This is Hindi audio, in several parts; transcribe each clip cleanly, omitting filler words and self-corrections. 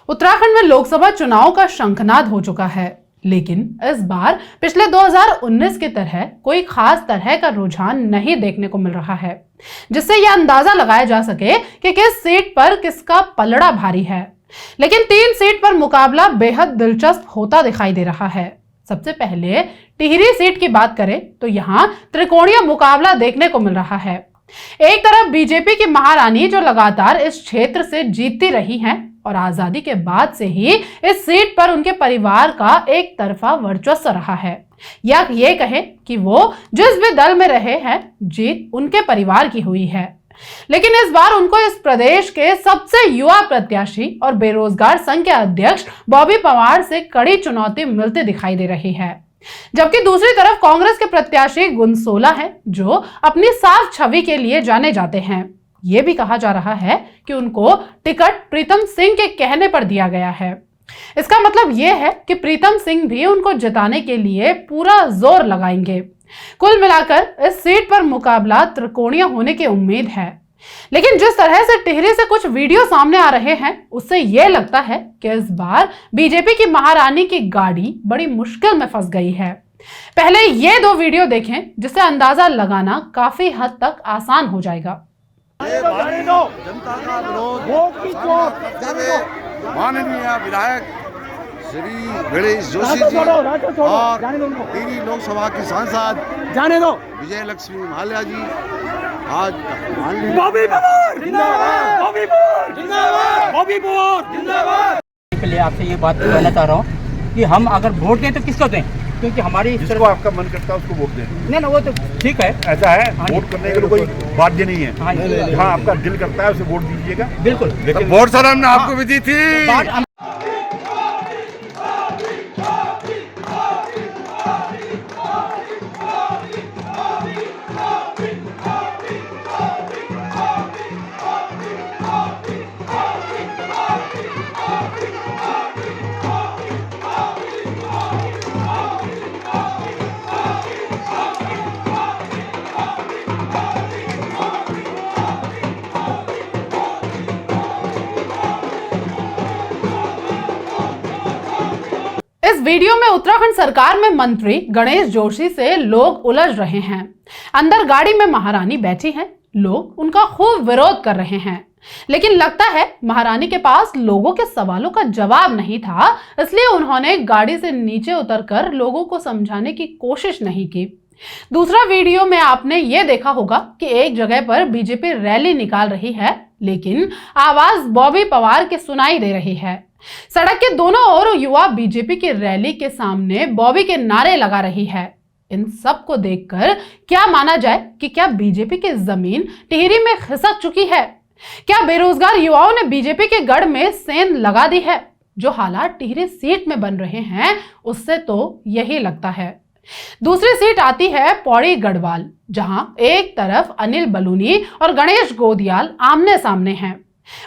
उत्तराखंड में लोकसभा चुनाव का शंखनाद हो चुका है, लेकिन इस बार पिछले 2019 की तरह कोई खास तरह का रुझान नहीं देखने को मिल रहा है, जिससे यह अंदाजा लगाया जा सके कि किस सीट पर किसका पलड़ा भारी है। लेकिन 3 सीट पर मुकाबला बेहद दिलचस्प होता दिखाई दे रहा है। सबसे पहले टिहरी सीट की बात करें तो यहाँ त्रिकोणीय मुकाबला देखने को मिल रहा है। एक तरफ बीजेपी की महारानी जो लगातार इस क्षेत्र से जीतती रही हैं और आजादी के बाद से ही इस सीट पर उनके परिवार का एक तरफा वर्चस्व रहा है, या ये कहें कि वो जिस भी दल में रहे हैं जीत उनके परिवार की हुई है। लेकिन इस बार उनको इस प्रदेश के सबसे युवा प्रत्याशी और बेरोजगार संघ के अध्यक्ष बॉबी पवार से कड़ी चुनौती मिलती दिखाई दे रही है, जबकि दूसरी तरफ कांग्रेस के प्रत्याशी गुनसोला हैं जो अपनी साफ छवि के लिए जाने जाते हैं। ये भी कहा जा रहा है कि उनको टिकट प्रीतम सिंह के कहने पर दिया गया है। इसका मतलब ये है कि प्रीतम सिंह भी उनको जिताने के लिए पूरा जोर लगाएंगे। कुल मिलाकर इस सीट पर मुकाबला त्रिकोणीय होने की उम्मीद है। लेकिन जिस तरह से टिहरी से कुछ वीडियो सामने आ रहे हैं, उससे यह लगता है कि इस बार बीजेपी की महारानी की गाड़ी बड़ी मुश्किल में फंस गई है। पहले ये 2 वीडियो देखें, जिससे अंदाजा लगाना काफी हद तक आसान हो जाएगा। जनता का विरोध माननीय विधायक श्री गणेश जोशी जी और टिहरी लोकसभा की सांसद विजय लक्ष्मी माल्या जी आज के लिए आपसे ये बात कहना चाह रहा हूँ कि हम अगर वोट दें तो किसको दें, क्योंकि हमारी जिसको आपका मन करता है उसको वोट दें। नहीं ना, वो तो ठीक है, ऐसा है, वोट करने के लिए कोई बाध्य नहीं है। हाँ, आपका दिल करता है उसे वोट दीजिएगा। बिल्कुल, लेकिन वोट सर हमने आपको भी दी थी। इस वीडियो में उत्तराखंड सरकार में मंत्री गणेश जोशी से लोग उलझ रहे हैं। अंदर गाड़ी में महारानी बैठी हैं, लोग उनका खूब विरोध कर रहे हैं। लेकिन लगता है महारानी के पास लोगों के सवालों का जवाब नहीं था, इसलिए उन्होंने गाड़ी से नीचे उतरकर लोगों को समझाने की कोशिश नहीं की। दूसरा वीडियो में आपने ये देखा होगा कि एक जगह पर बीजेपी रैली निकाल रही है, लेकिन आवाज बॉबी पवार की सुनाई दे रही है। सड़क के दोनों ओर युवा बीजेपी की रैली के सामने बॉबी के नारे लगा रही है। इन सब को देखकर क्या माना जाए कि क्या बीजेपी की जमीन टिहरी में खिसक चुकी है? क्या बेरोजगार युवाओं ने बीजेपी के गढ़ में सेंध लगा दी है? जो हालात टिहरी सीट में बन रहे हैं उससे तो यही लगता है। दूसरी सीट आती है पौड़ी गढ़वाल, जहां एक तरफ अनिल बलूनी और गणेश गोदियाल आमने सामने हैं।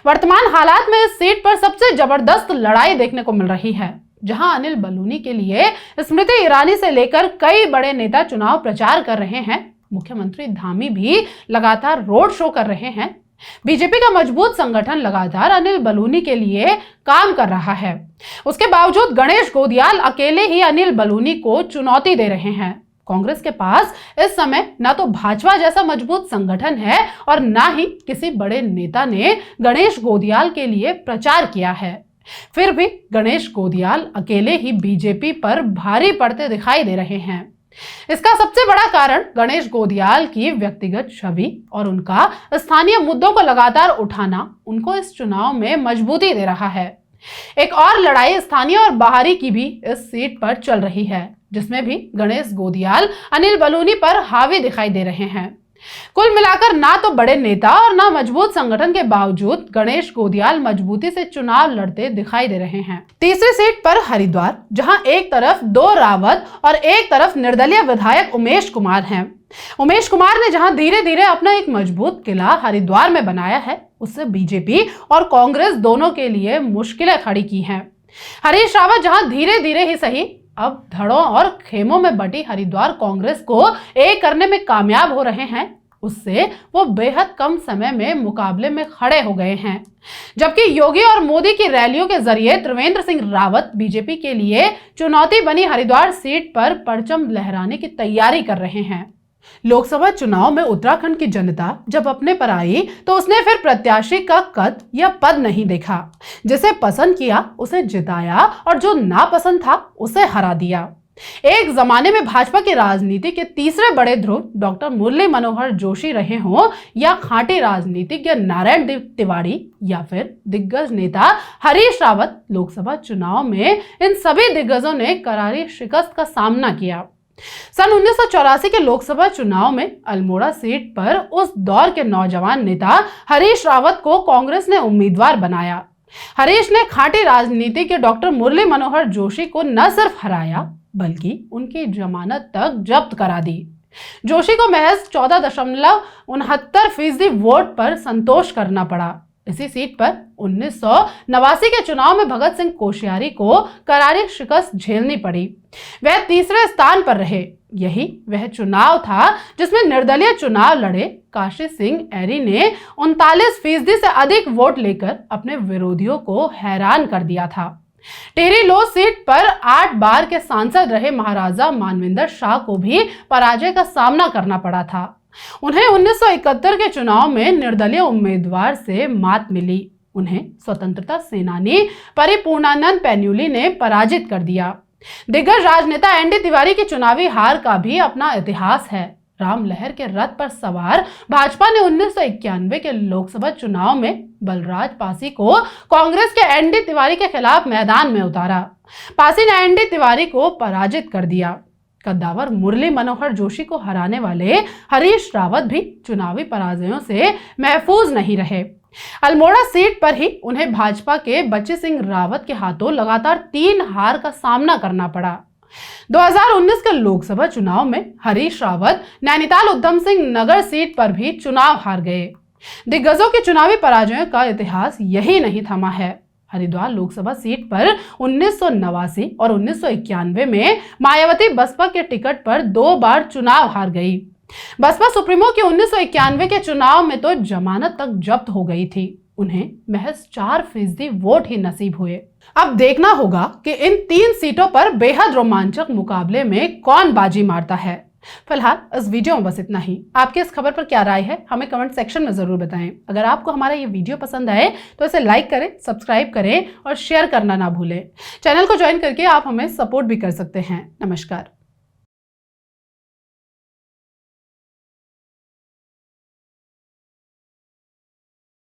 वर्तमान हालात में इस सीट पर सबसे जबरदस्त लड़ाई देखने को मिल रही है, जहां अनिल बलूनी के लिए स्मृति ईरानी से लेकर कई बड़े नेता चुनाव प्रचार कर रहे हैं। मुख्यमंत्री धामी भी लगातार रोड शो कर रहे हैं। बीजेपी का मजबूत संगठन लगातार अनिल बलूनी के लिए काम कर रहा है। उसके बावजूद गणेश गोदियाल अकेले ही अनिल बलूनी को चुनौती दे रहे हैं। कांग्रेस के पास इस समय ना तो भाजपा जैसा मजबूत संगठन है और ना ही किसी बड़े नेता ने गणेश गोदियाल के लिए प्रचार किया है। फिर भी गणेश गोदियाल अकेले ही बीजेपी पर भारी पड़ते दिखाई दे रहे हैं। इसका सबसे बड़ा कारण गणेश गोदियाल की व्यक्तिगत छवि और उनका स्थानीय मुद्दों को लगातार उठाना उनको इस चुनाव में मजबूती दे रहा है। एक और लड़ाई स्थानीय और बाहरी की भी इस सीट पर चल रही है, जिसमें भी गणेश गोदियाल अनिल बलूनी पर हावी दिखाई दे रहे हैं। कुल मिलाकर ना तो बड़े नेता और ना मजबूत संगठन के बावजूद गणेश गोदियाल मजबूती से चुनाव लड़ते दिखाई दे रहे हैं। तीसरी सीट पर हरिद्वार, जहां एक तरफ 2 रावत और एक तरफ निर्दलीय विधायक उमेश कुमार हैं। उमेश कुमार ने जहां धीरे धीरे अपना एक मजबूत किला हरिद्वार में बनाया है, उससे बीजेपी और कांग्रेस दोनों के लिए मुश्किलें खड़ी की हैं। हरीश रावत जहां धीरे धीरे ही सही अब धड़ों और खेमों में बटी हरिद्वार कांग्रेस को एक करने में कामयाब हो रहे हैं, उससे वो बेहद कम समय में मुकाबले में खड़े हो गए हैं। जबकि योगी और मोदी की रैलियों के जरिए त्रिवेंद्र सिंह रावत बीजेपी के लिए चुनौती बनी हरिद्वार सीट पर परचम लहराने की तैयारी कर रहे हैं। लोकसभा चुनाव में उत्तराखंड की जनता जब अपने पर आई तो उसने फिर प्रत्याशी का कद या पद नहीं देखा। जिसे पसंद किया उसे जिताया और जो नापसंद था उसे हरा दिया। एक जमाने में भाजपा की राजनीति के तीसरे बड़े ध्रुव डॉक्टर मुरली मनोहर जोशी रहे हों या खांटी राजनीतिज्ञ नारायण तिवारी या फिर दिग्गज नेता हरीश रावत, लोकसभा चुनाव में इन सभी दिग्गजों ने करारी शिकस्त का सामना किया। सन 1984 के लोकसभा चुनाव में अल्मोड़ा सीट पर उस दौर के नौजवान नेता हरीश रावत को कांग्रेस ने उम्मीदवार बनाया। हरीश ने खांटी राजनीति के डॉक्टर मुरली मनोहर जोशी को न सिर्फ हराया बल्कि उनकी जमानत तक जब्त करा दी। जोशी को महज 14.69% वोट पर संतोष करना पड़ा। इसी सीट पर 1989 के चुनाव में भगत सिंह कोश्यारी को करारी शिकस्त झेलनी पड़ी। वह तीसरे स्थान पर रहे। यही वह चुनाव था जिसमें निर्दलीय चुनाव लड़े काशी सिंह ऐरी ने 39% से अधिक वोट लेकर अपने विरोधियों को हैरान कर दिया था। टेरी लो सीट पर 8 बार के सांसद रहे महाराजा मानविंदर शाह को भी पराजय का सामना करना पड़ा था। उन्हें 1971 के चुनाव में निर्दलीय उम्मीदवार से मात मिली। उन्हें स्वतंत्रता सेनानी परिपूर्णानंद पैन्यूली ने पराजित कर दिया। दिग्गज राजनेता एनडी तिवारी की चुनावी हार का भी अपना इतिहास है। राम लहर के रथ पर सवार भाजपा ने 1991 के लोकसभा चुनाव में बलराज पासी को कांग्रेस के एनडी तिवारी के खिलाफ मैदान में उतारा। पासी ने एनडी तिवारी को पराजित कर दिया। कद्दावर मुरली मनोहर जोशी को हराने वाले हरीश रावत भी चुनावी पराजयों से महफूज नहीं रहे। अल्मोड़ा सीट पर ही उन्हें भाजपा के बच्ची सिंह रावत के हाथों लगातार 3 हार का सामना करना पड़ा। 2019 के लोकसभा चुनाव में हरीश रावत नैनीताल उधम सिंह नगर सीट पर भी चुनाव हार गए। दिग्गजों की चुनावी पराजयों का इतिहास यही नहीं थमा है। हरिद्वार लोकसभा सीट पर 1989 और 1991 में मायावती बसपा के टिकट पर 2 बार चुनाव हार गई। बसपा सुप्रीमो की 1991 के चुनाव में तो जमानत तक जब्त हो गई थी। उन्हें महज 4% वोट ही नसीब हुए। अब देखना होगा कि इन 3 सीटों पर बेहद रोमांचक मुकाबले में कौन बाजी मारता है। फिलहाल इस वीडियो में बस इतना ही। आपके इस खबर पर क्या राय है हमें कमेंट सेक्शन में जरूर बताएं। अगर आपको हमारा ये वीडियो पसंद आए तो इसे लाइक करें, सब्सक्राइब करें और शेयर करना ना भूलें। चैनल को ज्वाइन करके आप हमें सपोर्ट भी कर सकते हैं। नमस्कार।